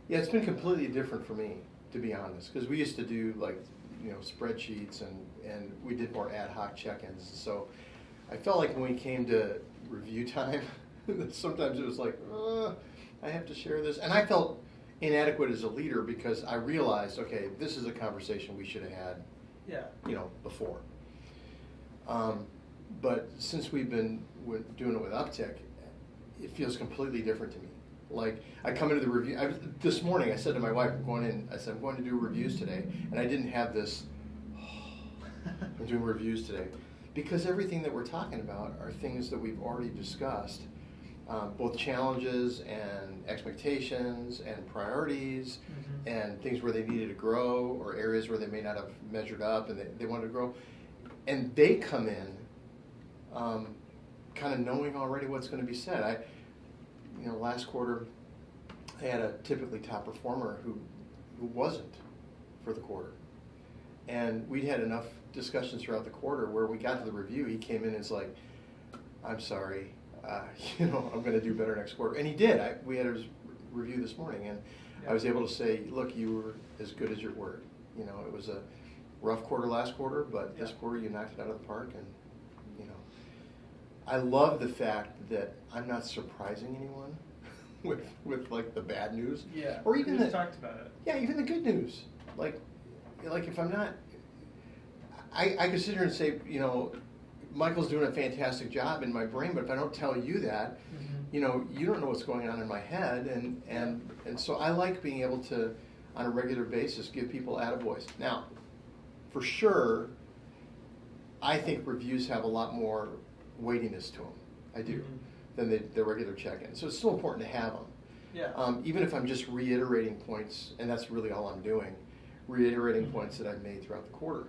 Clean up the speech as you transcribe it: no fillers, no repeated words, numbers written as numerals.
Yeah, it's been completely different for me, to be honest, because we used to do like, spreadsheets and we did more ad hoc check-ins. So I felt like when we came to review time, that sometimes it was like, I have to share this. And I felt inadequate as a leader because I realized, okay, this is a conversation we should have had, Yeah. before. But since we've been doing it with Uptick, it feels completely different to me. Like, I come into the review, this morning I said to my wife, I'm going to do reviews today, and I didn't have this, I'm doing reviews today. Because everything that we're talking about are things that we've already discussed, both challenges and expectations and priorities, and things where they needed to grow or areas where they may not have measured up and they wanted to grow. And they come in kind of knowing already what's going to be said. Last quarter, I had a typically top performer who wasn't for the quarter. And we'd had enough discussions throughout the quarter where we got to the review, he came in and was like, I'm sorry, I'm going to do better next quarter. And he did. We had his review this morning, and I was able to say, look, you were as good as your word. It was a rough quarter last quarter, but this quarter you knocked it out of the park. And I love the fact that I'm not surprising anyone with like the bad news. Yeah. Or even we talked about it. Yeah, even the good news. Like if I'm not, I could sit here and say, Michael's doing a fantastic job in my brain, but if I don't tell you that, you don't know what's going on in my head, and so I like being able to, on a regular basis, give people attaboys. Now, for sure, I think reviews have a lot more weightiness to them. I do, than the regular check-in. So it's still important to have them. Yeah. Even if I'm just reiterating points, and that's really all I'm doing, reiterating points that I've made throughout the quarter.